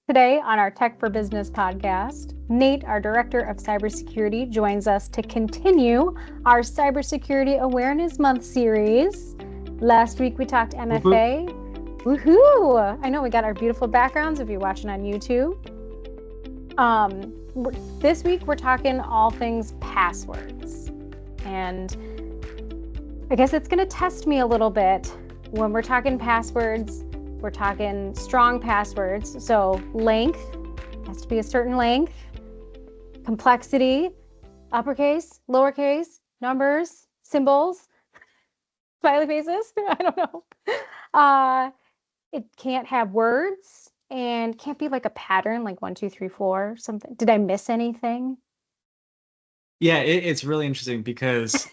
Today on our Tech for Business podcast, Nate, our Director of Cybersecurity, joins us to continue our Cybersecurity Awareness Month series. Last week we talked MFA. Woohoo! I know we got our beautiful backgrounds if you're watching on YouTube. This week we're talking all things passwords. And I guess it's going to test me a little bit when we're talking passwords. We're talking strong passwords. So length has to be a certain length, complexity, uppercase, lowercase, numbers, symbols, smiley faces. I don't know. It can't have words and can't be like a pattern, like 1, 2, 3, 4, something. Did I miss anything? Yeah, it's really interesting because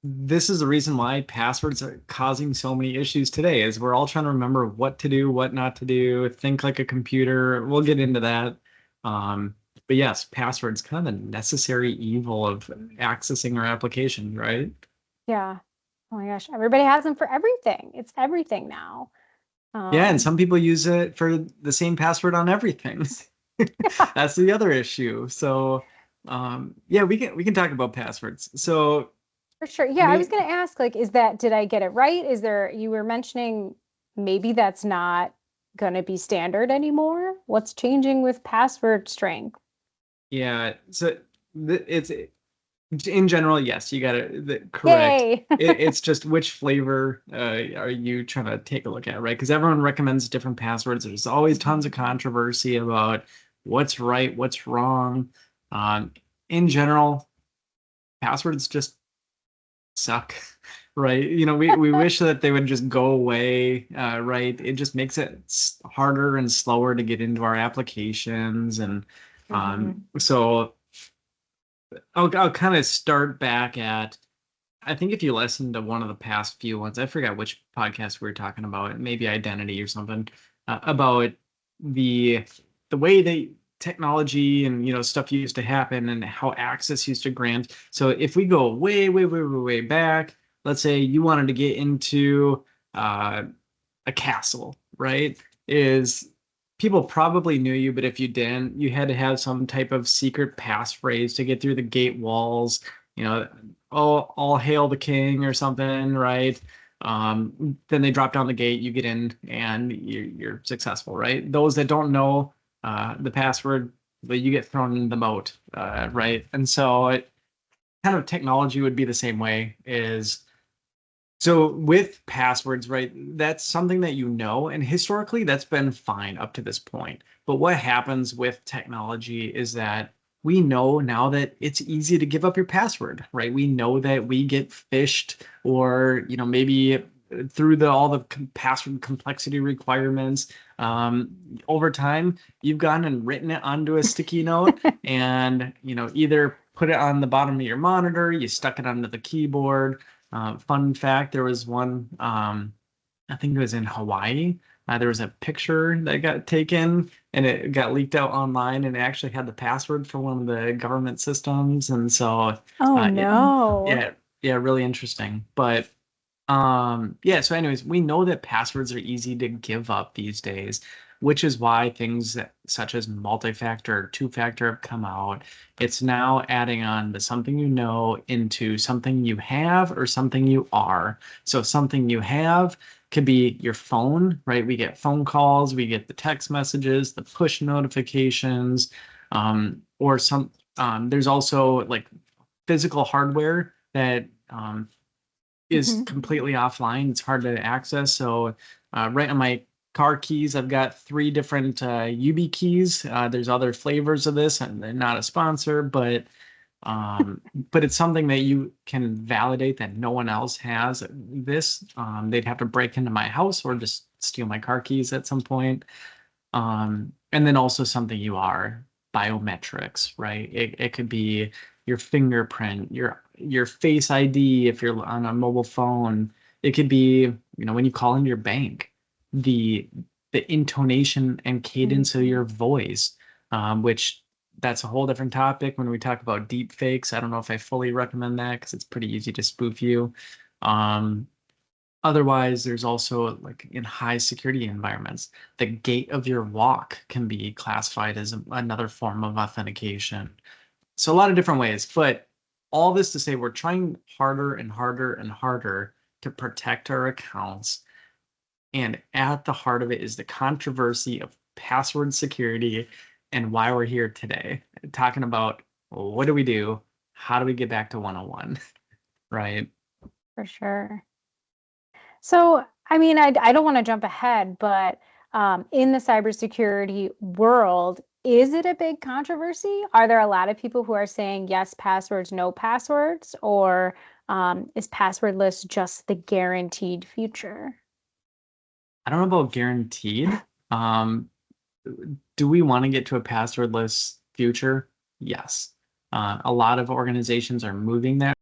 this is the reason why passwords are causing so many issues today is we're all trying to remember what to do, what not to do, think like a computer. We'll get into that. But yes, passwords kind of a necessary evil of accessing our application, right? Yeah. Oh my gosh. Everybody has them for everything. It's everything now. Yeah, and some people use it for the same password on everything. That's the other issue. So yeah, we can talk about passwords. So for sure. Yeah, I was going to ask, like, did I get it right? You were mentioning maybe that's not going to be standard anymore? What's changing with password strength? Yeah, so it's in general, yes, you got it correct. It's just which flavor are you trying to take a look at, right? Because everyone recommends different passwords. There's always tons of controversy about what's right, what's wrong. In general, passwords just suck, right? You know, we wish that they would just go away, right? It just makes it harder and slower to get into our applications. And so I'll kind of start back at, I think if you listen to one of the past few ones, I forgot which podcast we were talking about, maybe identity or something, about the way that technology and stuff used to happen and how access used to grant. So if we go way back, let's say you wanted to get into a castle, right? Is people probably knew you, but if you didn't, you had to have some type of secret passphrase to get through the gate walls. All hail the king or something, right? Then they drop down the gate, you get in, and you're successful, right? Those that don't know the password, but you get thrown in the moat, right? And so kind of technology would be the same way. So with passwords, right, that's something that and historically that's been fine up to this point. But what happens with technology is that we know now that it's easy to give up your password, right? We know that we get phished or, maybe through all the password complexity requirements. Over time, you've gone and written it onto a sticky note and, either put it on the bottom of your monitor, you stuck it onto the keyboard. Fun fact, there was one, I think it was in Hawaii. There was a picture that got taken and it got leaked out online and it actually had the password for one of the government systems. And so, no. Yeah, really interesting. But yeah, so anyways, we know that passwords are easy to give up these days, which is why things such as multi-factor or two-factor have come out. It's now adding on to something into something you have or something you are. So something you have could be your phone, right? We get phone calls, we get the text messages, the push notifications, or there's also like physical hardware that is completely offline. It's hard to access. So right on my car keys, I've got 3 different UB keys. There's other flavors of this, and they're not a sponsor, but it's something that you can validate that no one else has this. They'd have to break into my house or just steal my car keys at some point. And then also something you are, biometrics, right? It could be your fingerprint, your face ID if you're on a mobile phone. It could be, when you call into your bank, the intonation and cadence of your voice, which that's a whole different topic when we talk about deep fakes. I don't know if I fully recommend that because it's pretty easy to spoof you. Otherwise, there's also like in high security environments, the gate of your walk can be classified as another form of authentication. So a lot of different ways, but all this to say we're trying harder and harder and harder to protect our accounts. And at the heart of it is the controversy of password security and why we're here today, talking about, well, what do we do? How do we get back to 101? Right? For sure. So, I mean, I don't want to jump ahead, but in the cybersecurity world, is it a big controversy? Are there a lot of people who are saying yes, passwords, no passwords, or is passwordless just the guaranteed future? I don't know about guaranteed. Um, do we want to get to a passwordless future? Yes. A lot of organizations are moving there.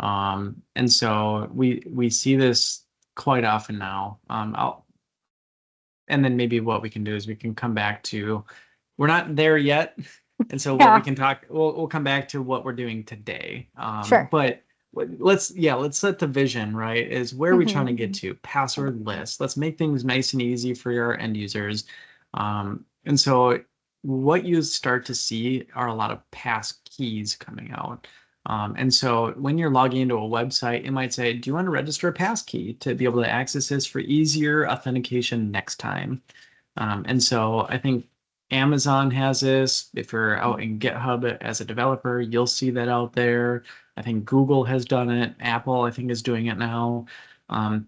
And so we see this quite often now. And then maybe what we can do is we can come back to, we're not there yet. And so what we Yeah, can talk, we'll come back to what we're doing today. sure. But let's set the vision, right? Is where are we trying to get Hmm. to? Passwordless. Let's make things nice and easy for your end users. And so what you start to see are a lot of pass keys coming out. And so when you're logging into a website, it might say, do you want to register a pass key to be able to access this for easier authentication next time? And so I think Amazon has this. If you're out in GitHub as a developer, you'll see that out there. I think Google has done it. Apple, I think, is doing it now. Um,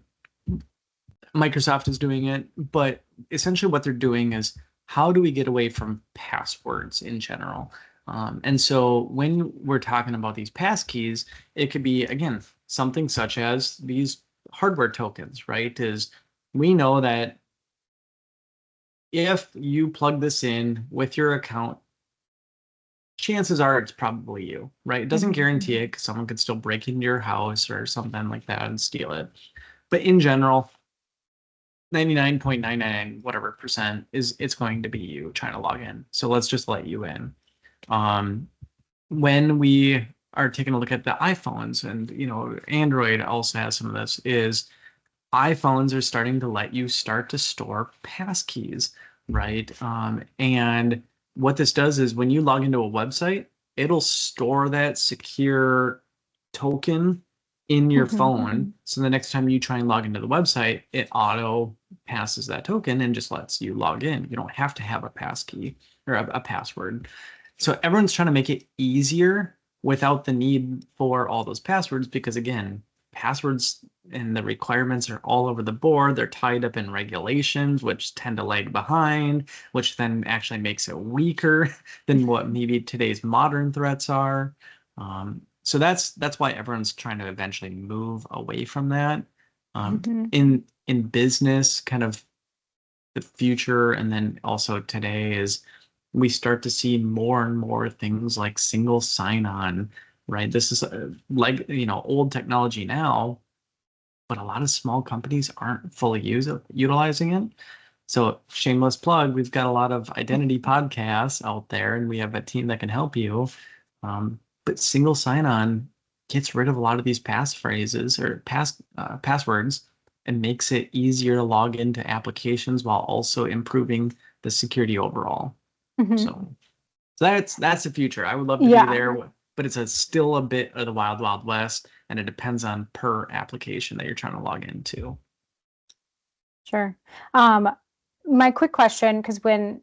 Microsoft is doing it. But essentially what they're doing is, how do we get away from passwords in general? And so when we're talking about these pass keys, it could be, again, something such as these hardware tokens, right? Is we know that if you plug this in with your account, chances are it's probably you, right? It doesn't guarantee it because someone could still break into your house or something like that and steal it. But in general, 99.99 whatever percent is it's going to be you trying to log in. So let's just let you in. Um, when we are taking a look at the iPhones, and Android also has some of this, is iPhones are starting to let you start to store passkeys, right? And what this does is when you log into a website, it'll store that secure token in your phone. So the next time you try and log into the website, it auto passes that token and just lets you log in. You don't have to have a passkey or a password. So everyone's trying to make it easier without the need for all those passwords because, again, passwords and the requirements are all over the board. They're tied up in regulations, which tend to lag behind, which then actually makes it weaker than what maybe today's modern threats are. So that's why everyone's trying to eventually move away from that. In business, kind of the future, and then also today is we start to see more and more things like single sign-on, right? This is like old technology now, but a lot of small companies aren't fully utilizing it. So shameless plug, we've got a lot of identity podcasts out there, and we have a team that can help you. But single sign-on gets rid of a lot of these passphrases or passwords and makes it easier to log into applications while also improving the security overall. So that's the future. I would love to be Yeah, there, but it's still a bit of the wild, wild west, and it depends on per application that you're trying to log into. sure. My quick question, because when,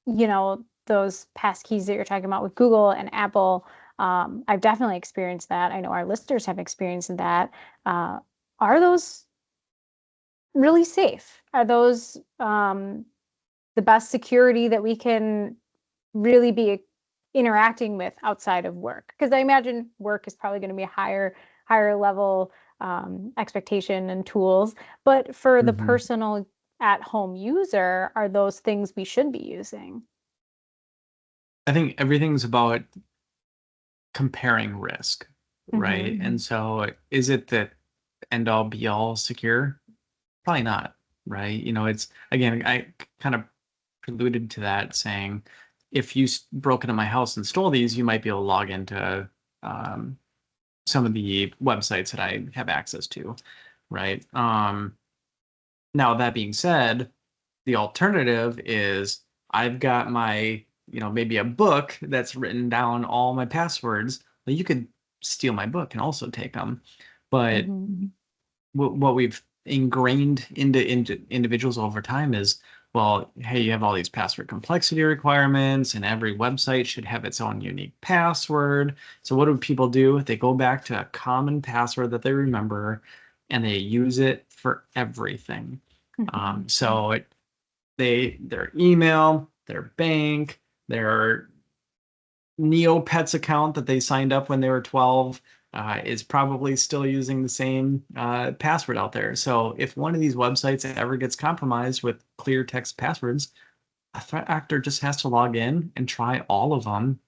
those passkeys that you're talking about with Google and Apple, I've definitely experienced that. I know our listeners have experienced that. Are those really safe? Are those the best security that we can really be interacting with outside of work? Because I imagine work is probably going to be a higher level expectation and tools. But for the personal at-home user, are those things we should be using? I think everything's about comparing risk, right? And so is it the end all be all secure? Probably not, right? It's, again, I kind of alluded to that saying, if you broke into my house and stole these, you might be able to log into some of the websites that I have access to. right? Now that being said, the alternative is I've got my, maybe a book that's written down all my passwords. Well, you could steal my book and also take them. But what we've ingrained into individuals over time is, well, hey, you have all these password complexity requirements, and every website should have its own unique password. So what do people do? They go back to a common password that they remember, and they use it for everything. So their email, their bank, their Neopets account that they signed up when they were 12 is probably still using the same password out there. So if one of these websites ever gets compromised with clear text passwords, a threat actor just has to log in and try all of them,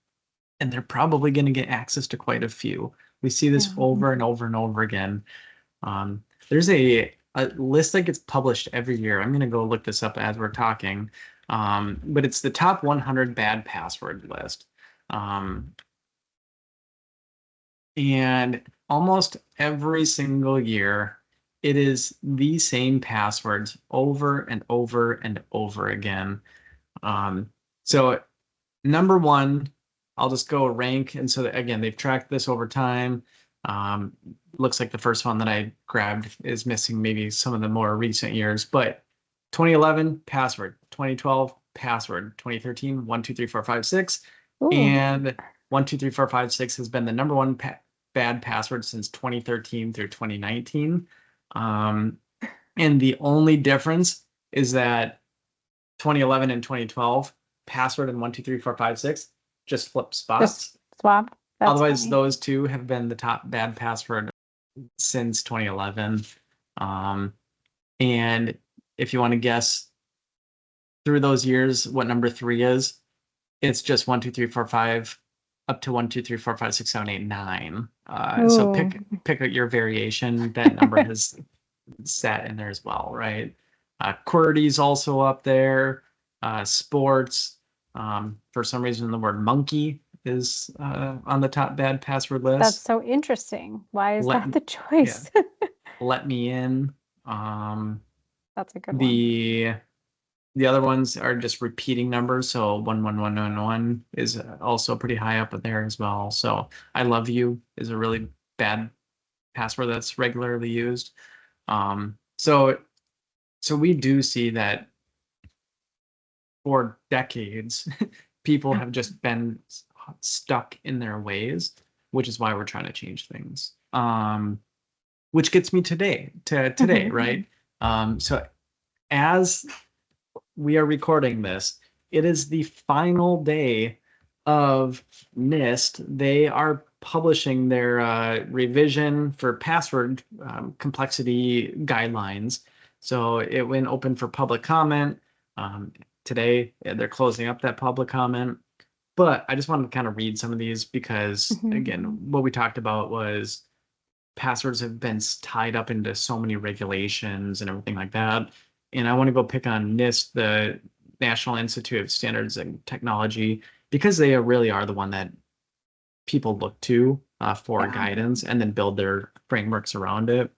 and they're probably going to get access to quite a few. We see this over and over and over again. There's a list that gets published every year. I'm going to go look this up as we're talking, but it's the top 100 bad password list. And almost every single year, it is the same passwords over and over and over again. So number one, I'll just go rank. And so again, they've tracked this over time. Looks like the first one that I grabbed is missing maybe some of the more recent years, but 2011 password, 2012 password, 2013 1 2 3 4 5 6, and 1 2 3 4 5 6 has been the number one bad password since 2013 through 2019. And the only difference is that 2011 and 2012 password and 1 2 3 4 5 6 just flip spots. Just swap. That's Otherwise, funny. those two have been the top bad password since 2011. And if you want to guess through those years what number 3 is, it's just 1 2 3 4 5 up to 1 2 3 4 5 6 7 8 9. So pick out your variation. That number has sat in there as well, right? QWERTY's also up there. Sports. For some reason, the word monkey is on the top bad password list. That's so interesting. Why is that the choice? Yeah. Let me in. That's a good one. The other ones are just repeating numbers. So 11111 is also pretty high up there as well. So I love you is a really bad password that's regularly used. So we do see that for decades, people have just been stuck in their ways, which is why we're trying to change things. Which gets me today, right? So as we are recording this, it is the final day of NIST. They are publishing their revision for password complexity guidelines. So it went open for public comment. Today, they're closing up that public comment. But I just wanted to kind of read some of these because, again, what we talked about was passwords have been tied up into so many regulations and everything like that. And I want to go pick on NIST, the National Institute of Standards and Technology, because they really are the one that people look to for guidance and then build their frameworks around it.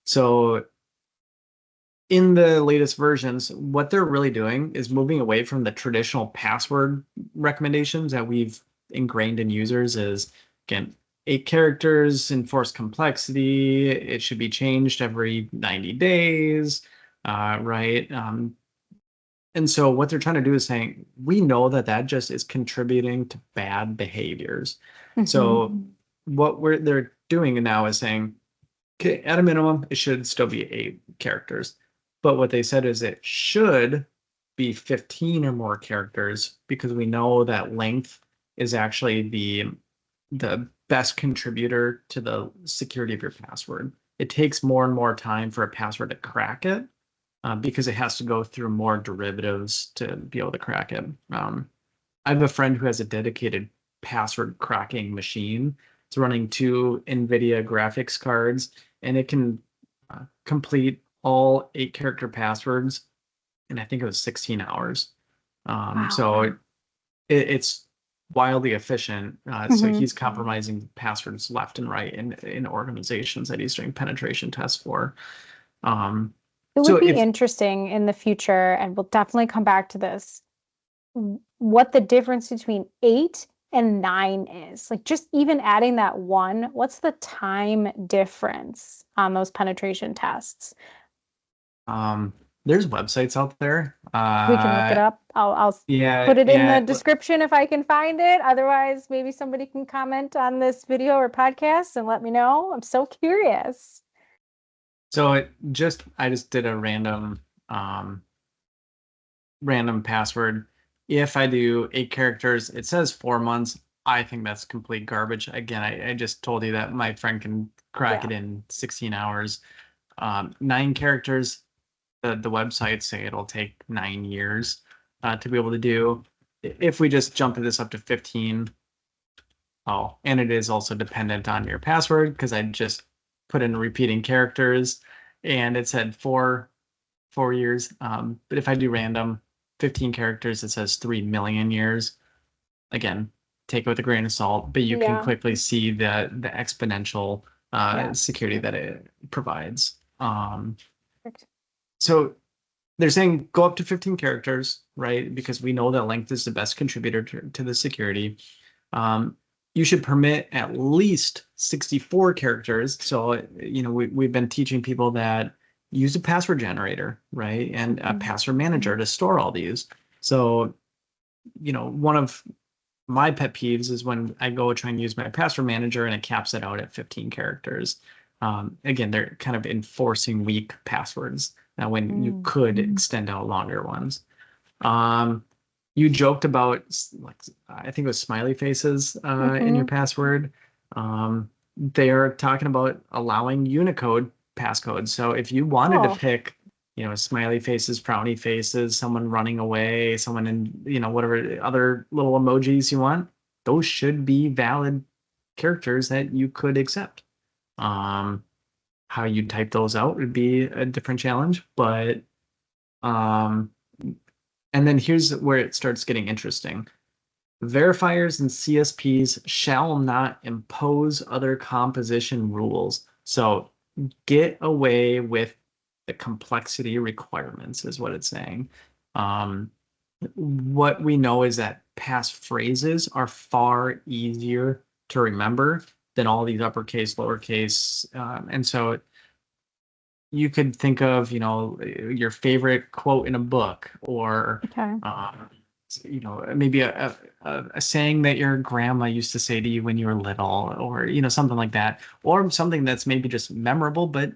So in the latest versions, what they're really doing is moving away from the traditional password recommendations that we've ingrained in users is, again, 8 characters, enforced complexity, it should be changed every 90 days, right? And so what they're trying to do is saying, we know that just is contributing to bad behaviors. So what they're doing now is saying, okay, at a minimum, it should still be 8 characters. But what they said is it should be 15 or more characters because we know that length is actually the best contributor to the security of your password. It takes more and more time for a password to crack it because it has to go through more derivatives to be able to crack it. I have a friend who has a dedicated password cracking machine. It's running 2 NVIDIA graphics cards, and it can complete all 8 character passwords, and I think it was 16 hours. Wow. So it's wildly efficient. So he's compromising passwords left and right in organizations that he's doing penetration tests for. It would be interesting in the future, and we'll definitely come back to this, what the difference between 8 and 9 is. Like just even adding that 1, what's the time difference on those penetration tests? There's websites out there. We can look it up. I'll Yeah, put it in the description if I can find it. Otherwise, maybe somebody can comment on this video or podcast and let me know. I'm so curious. So I just did a random password. If I do 8 characters, it says 4 months. I think that's complete garbage. Again, I just told you that my friend can crack it in 16 hours. 9 characters, the websites say it'll take 9 years to be able to do. If we just jump this up to 15, and it is also dependent on your password, because I just put in repeating characters and it said 4 years. But if I do random 15 characters, it says 3 million years. Again, take it with a grain of salt, but you can quickly see the exponential security that it provides. So they're saying go up to 15 characters, right? Because we know that length is the best contributor to the security. You should permit at least 64 characters. So, we've been teaching people that use a password generator, right? And a password manager to store all these. So, one of my pet peeves is when I go try and use my password manager and it caps it out at 15 characters. Again, they're kind of enforcing weak passwords now when you could extend out longer ones. You joked about, like, I think it was smiley faces in your password. They are talking about allowing Unicode passcodes. So if you wanted to pick, smiley faces, frowny faces, someone running away, someone in, whatever other little emojis you want, those should be valid characters that you could accept. How you type those out would be a different challenge, but and then here's where it starts getting interesting. Verifiers and CSPs shall not impose other composition rules. So get away with the complexity requirements is what it's saying. What we know is that passphrases are far easier to remember than all these uppercase, lowercase. And so you could think of, your favorite quote in a book, or, maybe a saying that your grandma used to say to you when you were little, or, something like that, or something that's maybe just memorable, but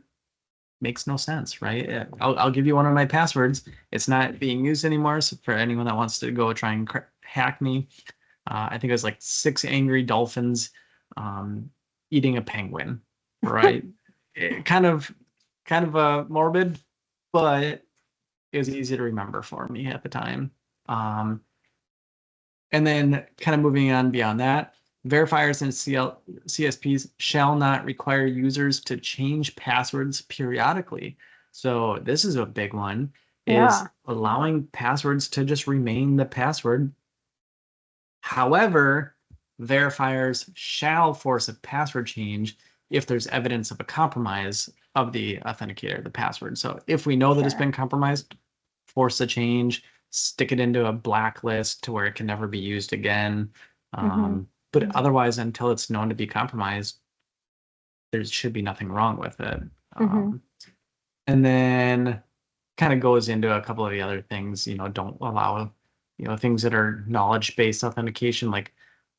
makes no sense, right? I'll give you one of my passwords. It's not being used anymore. So for anyone that wants to go try and hack me, I think it was like 6 angry dolphins eating a penguin, right? Kind of morbid, but it was easy to remember for me at the time. And then kind of moving on beyond that, verifiers and CSPs shall not require users to change passwords periodically. So this is a big one, is allowing passwords to just remain the password. However, verifiers shall force a password change if there's evidence of a compromise of the authenticator, the password. So if we know that it's been compromised, force a change, stick it into a blacklist to where it can never be used again. But otherwise, until it's known to be compromised, there should be nothing wrong with it. And then kind of goes into a couple of the other things, don't allow, things that are knowledge-based authentication, like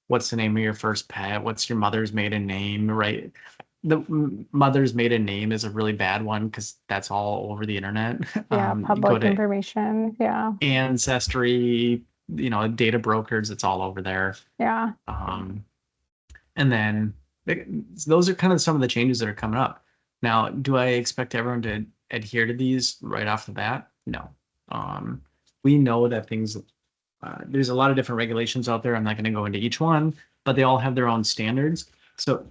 what's the name of your first pet? What's your mother's maiden name, right? The mother's maiden name is a really bad one because that's all over the internet. Public information. Ancestry, data brokers, it's all over there. And then those are kind of some of the changes that are coming up. Now, do I expect everyone to adhere to these right off the bat? No. We know that things, there's a lot of different regulations out there. I'm not going to go into each one, but they all have their own standards. So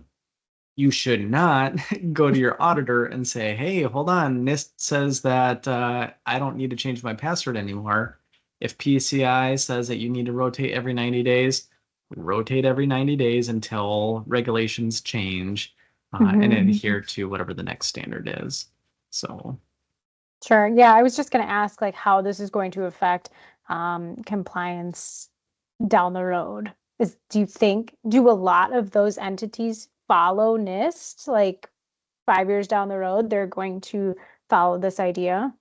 you should not go to your auditor and say, hey, hold on, NIST says that I don't need to change my password anymore. If PCI says that you need to rotate every 90 days, rotate every 90 days until regulations change, and adhere to whatever the next standard is. So. Sure. Yeah, I was just going to ask like how this is going to affect compliance down the road. Do a lot of those entities follow NIST? Like 5 years down the road, they're going to follow this idea?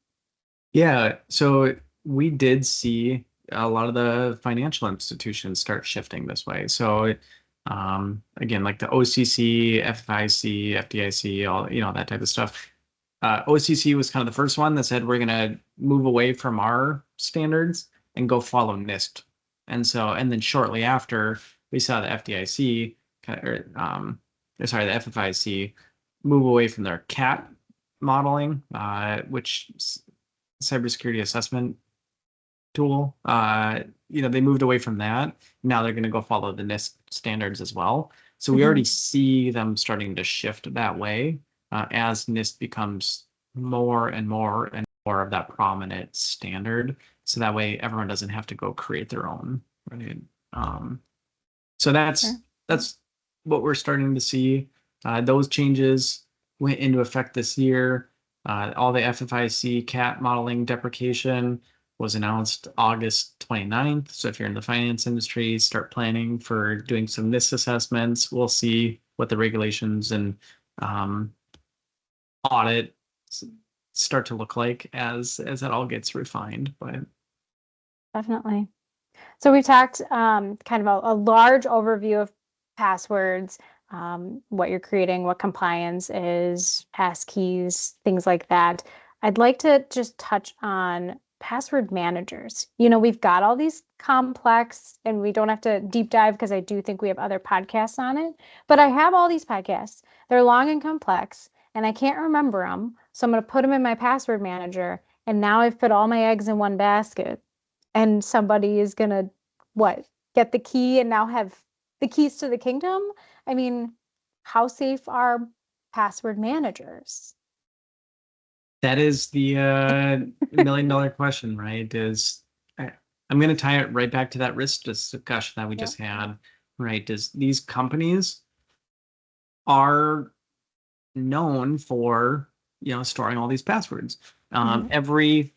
Yeah, so we did see a lot of the financial institutions start shifting this way. So, again, like the OCC, FIC, FDIC, all that type of stuff. OCC was kind of the first one that said we're going to move away from our standards and go follow NIST. And then shortly after, we saw the FDIC, the FFIC, move away from their CAT modeling, which cybersecurity assessment tool. They moved away from that. Now they're going to go follow the NIST standards as well. So we already see them starting to shift that way as NIST becomes more and more and more of that prominent standard. So that way everyone doesn't have to go create their own, right? So that's what we're starting to see. Those changes went into effect this year. All the FFIC CAT modeling deprecation was announced August 29th. So if you're in the finance industry, start planning for doing some NIST assessments. We'll see what the regulations and audit start to look like as that all gets refined. But definitely. So we talked kind of a large overview of passwords, what you're creating, what compliance is, passkeys, things like that. I'd like to just touch on password managers. We've got all these complex, and we don't have to deep dive because I do think we have other podcasts on it, but I have all these podcasts. They're long and complex, and I can't remember them. So I'm going to put them in my password manager, and now I've put all my eggs in one basket, and somebody is going to, get the key and now have the keys to the kingdom? I mean, how safe are password managers? that is the $1 million question, right? I'm going to tie it right back to that risk discussion that we just had, right? These companies are known for, storing all these passwords. Every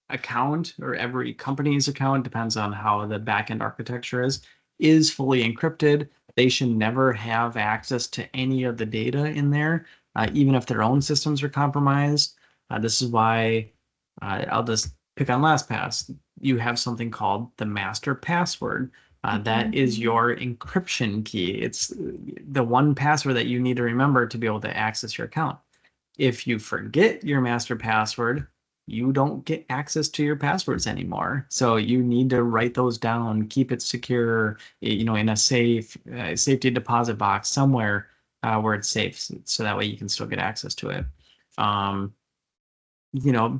account or every company's account, depends on how the backend architecture is fully encrypted. They should never have access to any of the data in there, even if their own systems are compromised. This is why I'll just pick on LastPass. You have something called the master password. That is your encryption key. It's the one password that you need to remember to be able to access your account. If you forget your master password, you don't get access to your passwords anymore. So you need to write those down, keep it secure, in a safe safety deposit box somewhere where it's safe, so that way you can still get access to it.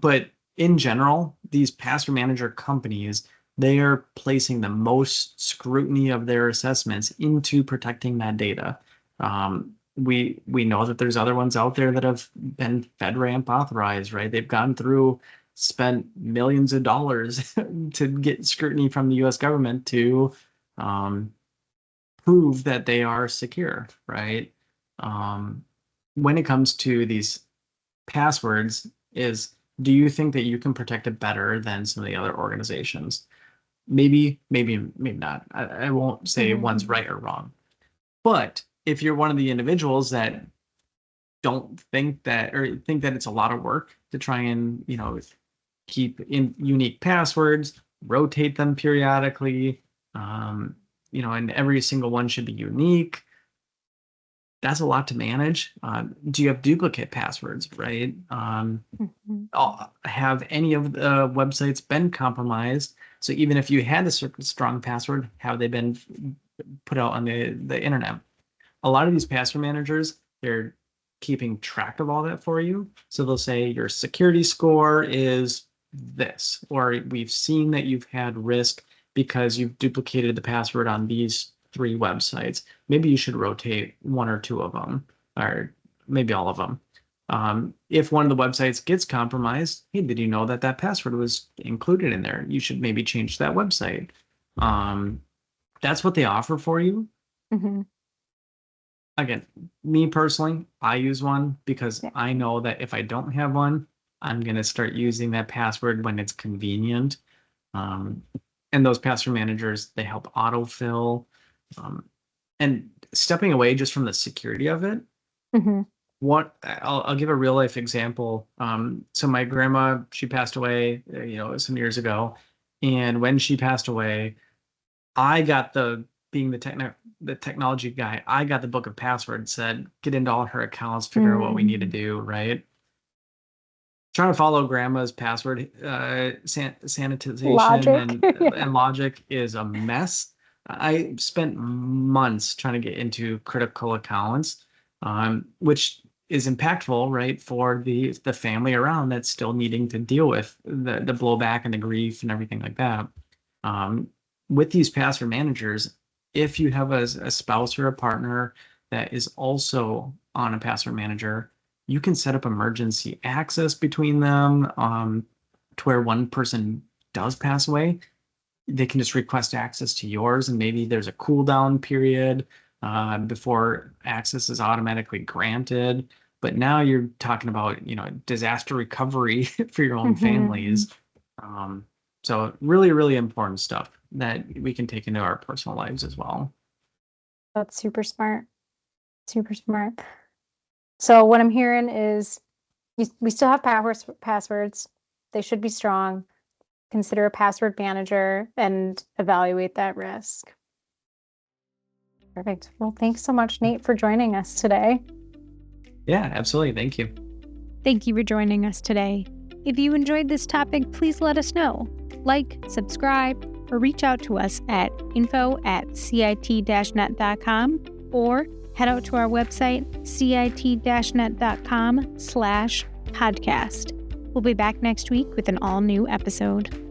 But in general, these password manager companies, they are placing the most scrutiny of their assessments into protecting that data. We know that there's other ones out there that have been FedRAMP authorized, right? They've gone through, spent millions of dollars to get scrutiny from the U.S. government to prove that they are secure, right? When it comes to these passwords, do you think that you can protect it better than some of the other organizations? Maybe not. I won't say one's right or wrong. But if you're one of the individuals that don't think that, or think that it's a lot of work to try and, keep in unique passwords, rotate them periodically, and every single one should be unique, that's a lot to manage. Do you have duplicate passwords, right? Have any of the websites been compromised? So even if you had a strong password, have they been put out on the internet? A lot of these password managers, they're keeping track of all that for you. So they'll say your security score is this, or we've seen that you've had risk because you've duplicated the password on these 3 websites. Maybe you should rotate 1 or 2 of them, or maybe all of them. If one of the websites gets compromised, hey, did you know that password was included in there? You should maybe change that website. that's what they offer for you. Mm-hmm. Again, me personally, I use one because Yeah. I know that if I don't have one, I'm going to start using that password when it's convenient. And those password managers, they help autofill. And stepping away just from the security of it, Mm-hmm. I'll give a real life example. So my grandma, she passed away, some years ago. And when she passed away, I got being the technology guy, I got the book of passwords, said, get into all her accounts, figure out what we need to do, right? Trying to follow grandma's password sanitization Logic. and logic is a mess. I spent months trying to get into critical accounts, which is impactful, right, for the family around that's still needing to deal with the blowback and the grief and everything like that. With these password managers, if you have a spouse or a partner that is also on a password manager, you can set up emergency access between them, to where one person does pass away. They can just request access to yours, and maybe there's a cooldown period before access is automatically granted. But now you're talking about, disaster recovery for your own families. So really, really important stuff that we can take into our personal lives as well. That's super smart. Super smart. So what I'm hearing is we still have passwords. They should be strong. Consider a password manager and evaluate that risk. Perfect. Well, thanks so much, Nate, for joining us today. Yeah, absolutely. Thank you. Thank you for joining us today. If you enjoyed this topic, please let us know. Like, subscribe, or reach out to us at info@cit-net.com or head out to our website, cit-net.com/podcast. We'll be back next week with an all-new episode.